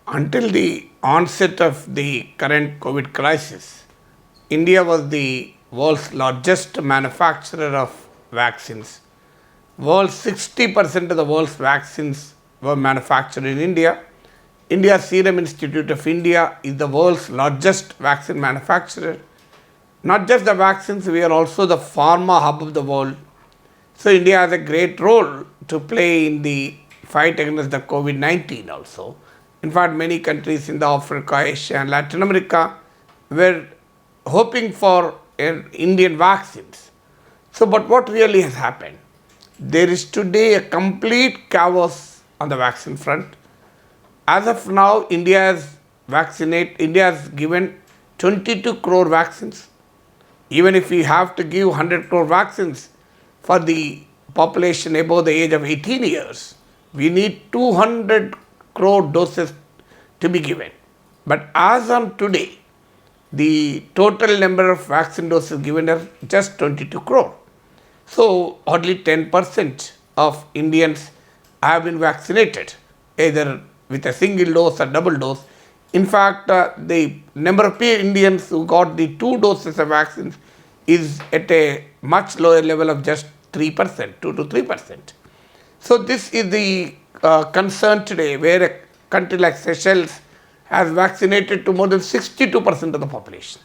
Until the onset of the current COVID crisis, India was the world's largest manufacturer of vaccines. World's 60% of the world's vaccines were manufactured in India. India Serum Institute of India is the world's largest vaccine manufacturer. Not just the vaccines, we are also the pharma hub of the world. So India has a great role to play in the fight against the COVID-19 also. In fact, many countries in the Africa, Asia and Latin America were hoping for Indian vaccines. So, but what really has happened? There is today a complete chaos on the vaccine front. As of now, India has given 22 crore vaccines. Even if we have to give 100 crore vaccines for the population above the age of 18 years, we need 200 crore doses to be given. But as on today, the total number of vaccine doses given are just 22 crore. So, hardly 10% of Indians have been vaccinated, either with a single dose or double dose. In fact, the number of Indians who got the 2 doses of vaccines is at a much lower level of just 3%, 2 to 3%. So, this is the concern today, where a country like Seychelles has vaccinated to more than 62% of the population.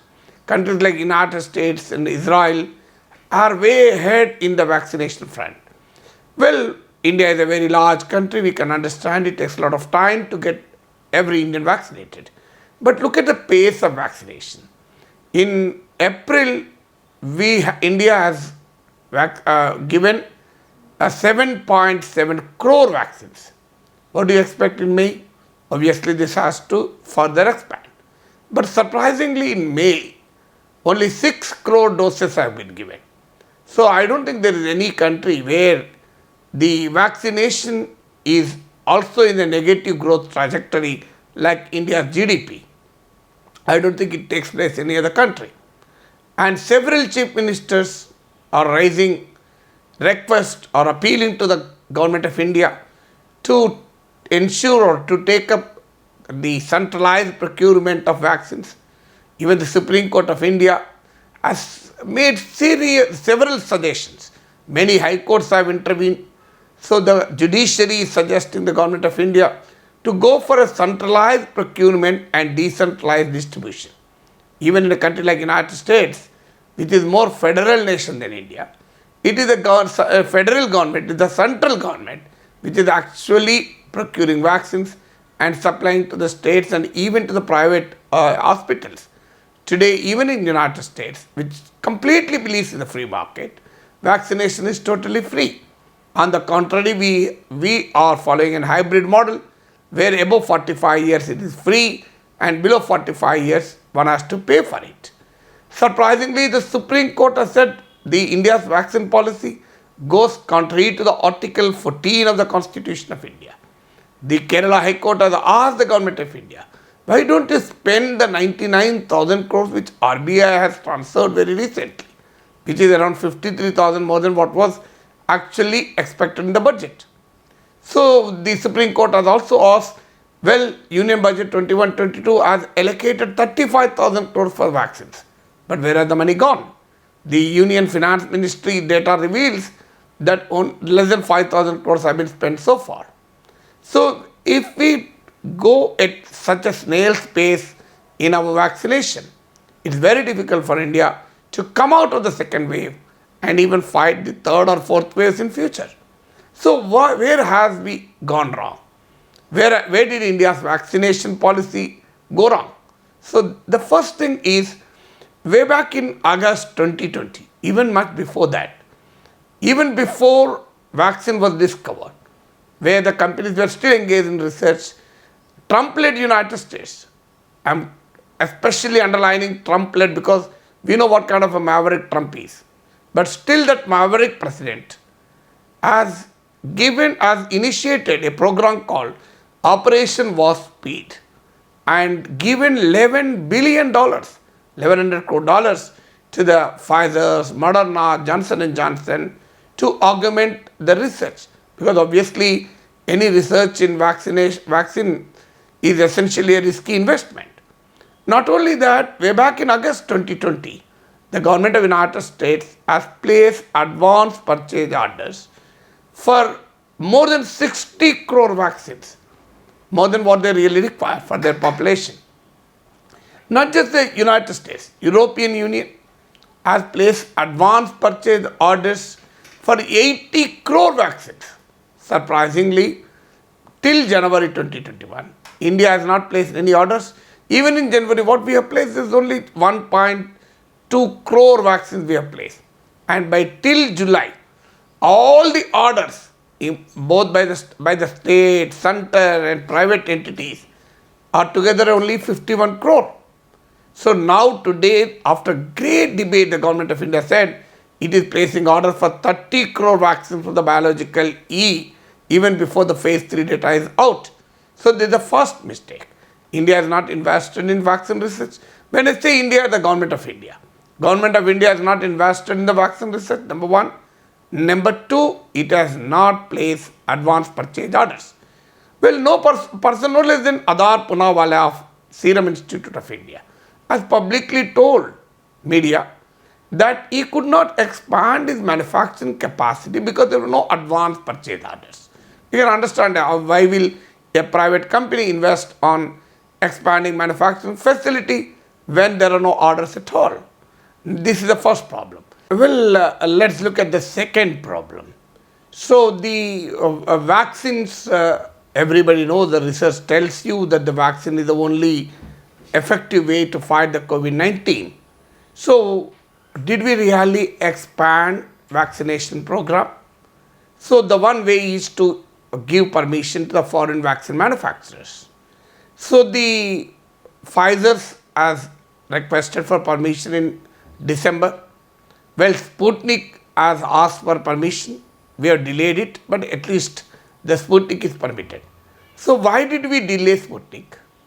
Countries like United States and Israel are way ahead in the vaccination front. Well, India is a very large country, we can understand it takes a lot of time to get every Indian vaccinated. But look at the pace of vaccination. In April, India has given 7.7 crore vaccines. What do you expect in May? Obviously, this has to further expand. But surprisingly, in May, only 6 crore doses have been given. So, I don't think there is any country where the vaccination is also in a negative growth trajectory like India's GDP. I don't think it takes place in any other country. And several chief ministers are raising requests or appealing to the government of India to ensure or to take up the centralized procurement of vaccines. Even the Supreme Court of India has made several suggestions. Many high courts have intervened. So the judiciary is suggesting the government of India to go for a centralized procurement and decentralized distribution. Even in a country like United States, which is more federal nation than India, it is a federal government, it is the central government, which is actually procuring vaccines and supplying to the states and even to the private hospitals. Today, even in the United States, which completely believes in the free market, vaccination is totally free. On the contrary, we are following a hybrid model where above 45 years it is free and below 45 years one has to pay for it. Surprisingly, the Supreme Court has said India's vaccine policy goes contrary to the Article 14 of the Constitution of India. The Kerala High Court has asked the government of India, why don't you spend the 99,000 crores which RBI has transferred very recently, which is around 53,000 more than what was actually expected in the budget. So the Supreme Court has also asked, well, Union Budget 21-22 has allocated 35,000 crores for vaccines. But where has the money gone? The Union Finance Ministry data reveals that less than 5,000 crores have been spent so far. So if we go at such a snail's pace in our vaccination, it's very difficult for India to come out of the second wave and even fight the third or fourth waves in future. So where has we gone wrong? Where did India's vaccination policy go wrong? So the first thing is, way back in August 2020, even much before that, even before vaccine was discovered, where the companies were still engaged in research, Trump-led United States, I'm especially underlining Trump-led because we know what kind of a maverick Trump is. But still that maverick president has initiated a program called Operation Warp Speed and given $11 billion, 1,100 crore dollars to the Pfizer's, Moderna, Johnson & Johnson to augment the research. Because obviously any research in vaccine is essentially a risky investment. Not only that, way back in August 2020, the government of the United States has placed advance purchase orders for more than 60 crore vaccines, more than what they really require for their population. Not just the United States, European Union has placed advance purchase orders for 80 crore vaccines. Surprisingly, till January 2021, India has not placed any orders. Even in January, what we have placed is only 1.2 crore vaccines we have placed. And by till July, all the orders, both by the state, center and private entities, are together only 51 crore. So now today, after great debate, the government of India said it is placing orders for 30 crore vaccines for the biological E even before the phase 3 data is out. So this is the first mistake. India has not invested in vaccine research. When I say India, the government of India. Government of India has not invested in the vaccine research, number one. Number two, it has not placed advance purchase orders. Well, no person no less than Adar Poonawalla of Serum Institute of India has publicly told media that he could not expand his manufacturing capacity because there were no advance purchase orders. You can understand why will a private company invest on expanding manufacturing facility when there are no orders at all. This is the first problem. Well, let's look at the second problem. So the vaccines, everybody knows, the research tells you that the vaccine is the only effective way to fight the COVID-19. So did we really expand vaccination program? So the one way is to give permission to the foreign vaccine manufacturers. So the Pfizer has requested for permission in December. Well, Sputnik has asked for permission. We have delayed it, but at least the Sputnik is permitted. So why did we delay Sputnik?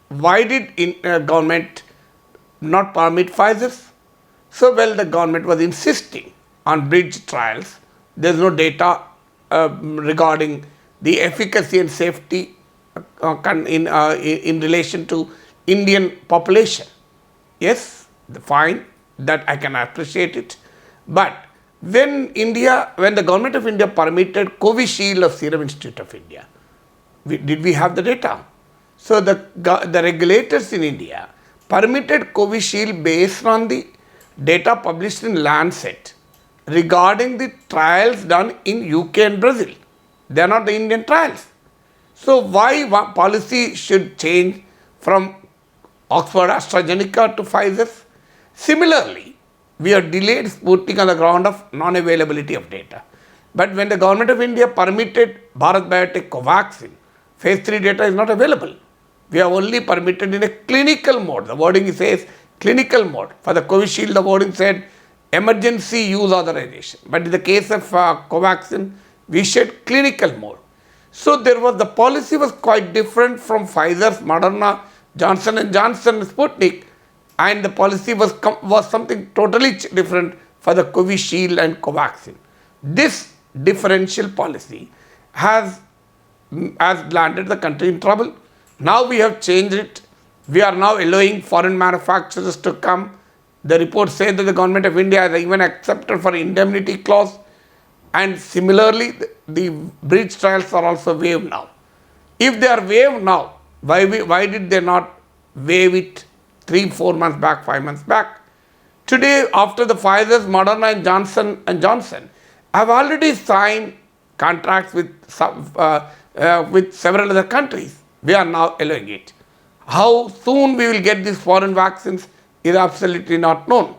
Why did government not permit Pfizer? So, well, the government was insisting on bridge trials. There is no data regarding the efficacy and safety in relation to Indian population. Yes, fine, that I can appreciate it. But when the government of India permitted Covishield of Serum Institute of India, did we have the data? So the regulators in India permitted Covishield based on the data published in Lancet regarding the trials done in UK and Brazil. They are not the Indian trials. So why policy should change from Oxford AstraZeneca to Pfizer? Similarly, we have delayed Sputnik on the ground of non-availability of data. But when the government of India permitted Bharat Biotech Covaxin, phase 3 data is not available. We are only permitted in a clinical mode. The wording says clinical mode. For the Covishield, the wording said emergency use authorization. But in the case of Covaxin, we said clinical mode. So the policy was quite different from Pfizer's, Moderna, Johnson & Johnson, Sputnik, and the policy was something totally different for the Covishield and Covaxin. This differential policy has landed the country in trouble. Now we have changed it. We are now allowing foreign manufacturers to come. The report says that the government of India has even accepted for indemnity clause. And similarly, the bridge trials are also waived now. If they are waived now, why did they not waive it 3-4 months back, 5 months back? Today, after the Pfizer, Moderna and Johnson & Johnson have already signed contracts with several other countries. We are now allowing it. How soon we will get these foreign vaccines is absolutely not known.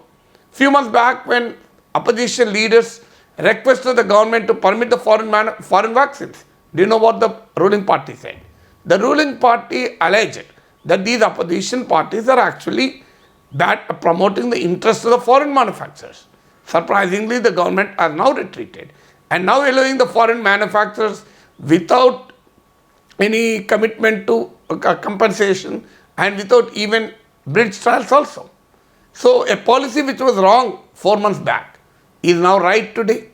Few months back, when opposition leaders requested the government to permit the foreign vaccines, do you know what the ruling party said? The ruling party alleged that these opposition parties are actually promoting the interests of the foreign manufacturers. Surprisingly, the government has now retreated and now allowing the foreign manufacturers without any commitment to compensation and without even bridge trials also. So a policy which was wrong 4 months back is now right today.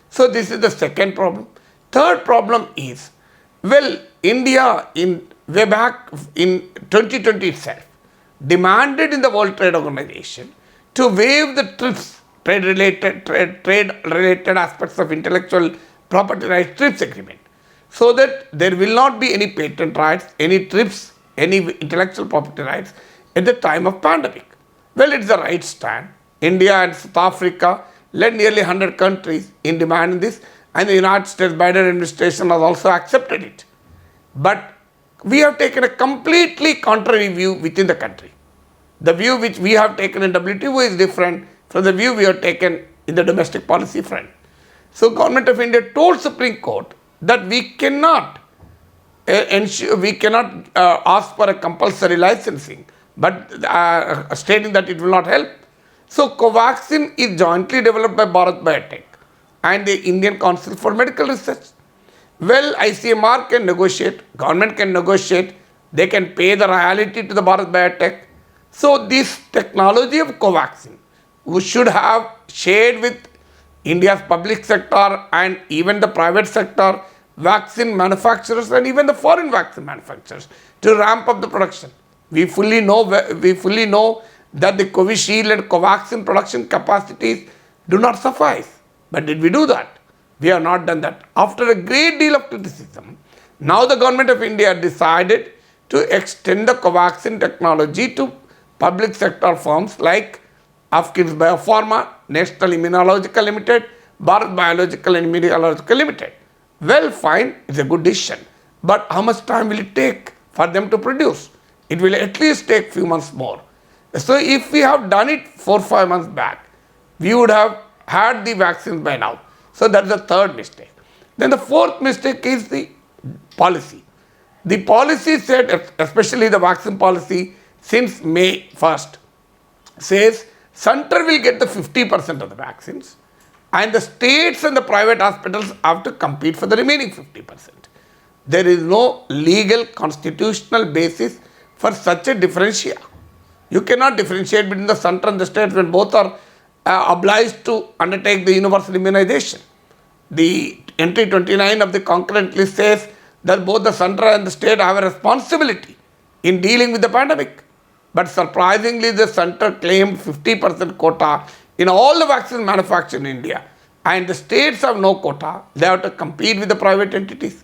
So this is the second problem. Third problem is, well, India way back in 2020 itself, demanded in the World Trade Organization to waive the TRIPS, trade-related aspects of intellectual property rights TRIPS agreement, so that there will not be any patent rights, any TRIPS, any intellectual property rights at the time of pandemic. Well, it's the right stand. India and South Africa led nearly 100 countries in demanding this, and the United States Biden administration has also accepted it. But we have taken a completely contrary view within the country. The view which we have taken in WTO is different from the view we have taken in the domestic policy front. So, Government of India told Supreme Court that we cannot ask for a compulsory licensing, but stating that it will not help. So, Covaxin is jointly developed by Bharat Biotech and the Indian Council for Medical Research. Well, ICMR can negotiate, government can negotiate, they can pay the royalty to the Bharat Biotech. So, this technology of Covaxin, we should have shared with India's public sector and even the private sector, vaccine manufacturers and even the foreign vaccine manufacturers to ramp up the production. We fully know that the Covishield and Covaxin production capacities do not suffice. But did we do that? We have not done that. After a great deal of criticism, now the Government of India decided to extend the Covaxin technology to public sector firms like Afkin's Biopharma, National Immunological Limited, Bharat Biological and Immunological Limited. Well, fine, it's a good decision. But how much time will it take for them to produce? It will at least take few months more. So if we have done it 4-5 months back, we would have had the vaccines by now. So that's the third mistake. Then the fourth mistake is the policy. The policy said, especially the vaccine policy since May 1st, says center will get the 50% of the vaccines and the states and the private hospitals have to compete for the remaining 50%. There is no legal constitutional basis for such a differential. You cannot differentiate between the center and the states when both are obliged to undertake the universal immunization. The entry 29 of the concurrent list says that both the center and the state have a responsibility in dealing with the pandemic. But surprisingly, the center claimed 50% quota in all the vaccines manufactured in India. And the states have no quota. They have to compete with the private entities.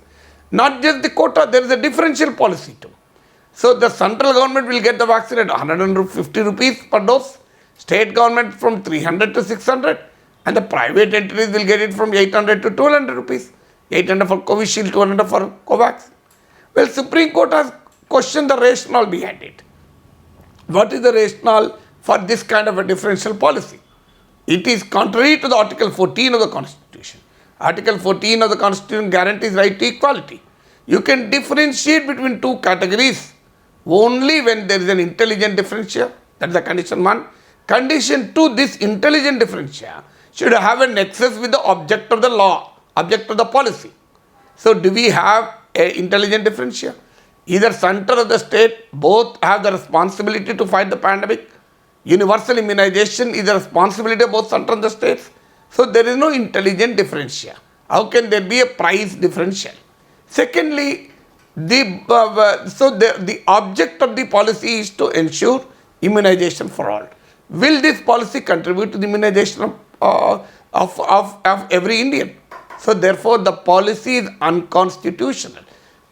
Not just the quota, there is a differential policy too. So the central government will get the vaccine at 150 rupees per dose, state government from 300 to 600, and the private entities will get it from 800 to 1200 rupees. 800 for Covishield, 200 for Covax. Well, Supreme Court has questioned the rationale behind it. What is the rationale for this kind of a differential policy? It is contrary to the Article 14 of the Constitution. Article 14 of the Constitution guarantees right to equality. You can differentiate between two categories only when there is an intelligent differential. That is the condition 1. Condition 2, this intelligent differential should have a nexus with the object of the law, object of the policy. So, do we have an intelligent differential? Either center or the state, both have the responsibility to fight the pandemic. Universal immunization is the responsibility of both center and the states. So, there is no intelligent differential. How can there be a price differential? Secondly, the object of the policy is to ensure immunization for all. Will this policy contribute to the immunization of every Indian? So therefore, the policy is unconstitutional.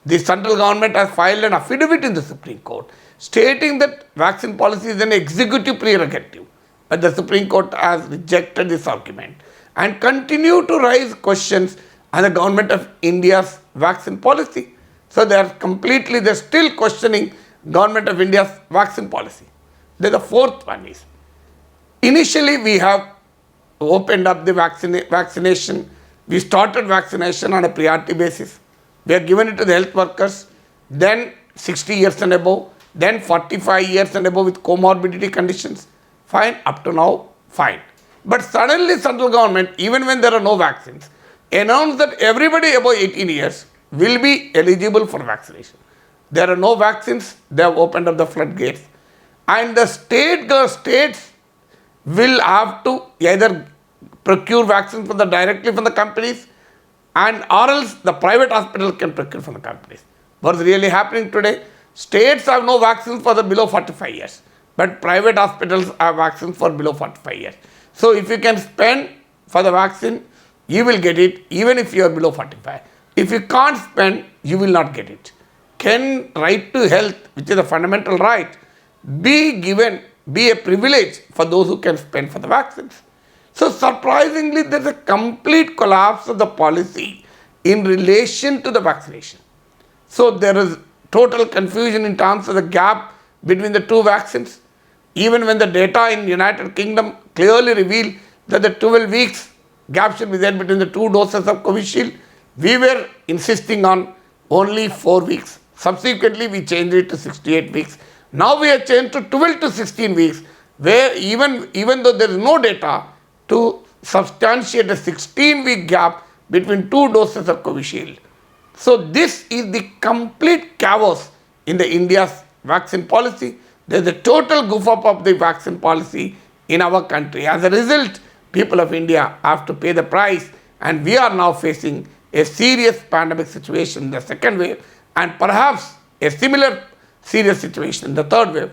The central government has filed an affidavit in the Supreme Court stating that vaccine policy is an executive prerogative. But the Supreme Court has rejected this argument and continue to raise questions on the government of India's vaccine policy. So they're still questioning government of India's vaccine policy. Then the fourth one is, initially we have opened up the vaccination. We started vaccination on a priority basis. We have given it to the health workers, then 60 years and above, then 45 years and above with comorbidity conditions. Fine, up to now, fine. But suddenly central government, even when there are no vaccines, announced that everybody above 18 years will be eligible for vaccination. There are no vaccines, they have opened up the floodgates. And the states will have to either procure vaccines directly from the companies, and or else the private hospital can procure from the companies. what's really happening today. States have no vaccines for the below 45 years, but private hospitals have vaccines for below 45 years. So if you can spend for the vaccine, you will get it even if you are below 45. If you can't spend, you will not get it. Can right to health, which is a fundamental right, be a privilege for those who can spend for the vaccines? So surprisingly, there is a complete collapse of the policy in relation to the vaccination. So there is total confusion in terms of the gap between the two vaccines. Even when the data in United Kingdom clearly revealed that the 12 weeks gap should be there between the two doses of Covishield, we were insisting on only 4 weeks. Subsequently, we changed it to 68 weeks. Now we have changed to 12 to 16 weeks, where even though there is no data to substantiate a 16-week gap between two doses of Covishield. So this is the complete chaos in the India's vaccine policy. There is a total goof up of the vaccine policy in our country. As a result, people of India have to pay the price, and we are now facing a serious pandemic situation in the second wave, and perhaps a similar serious situation in the third wave.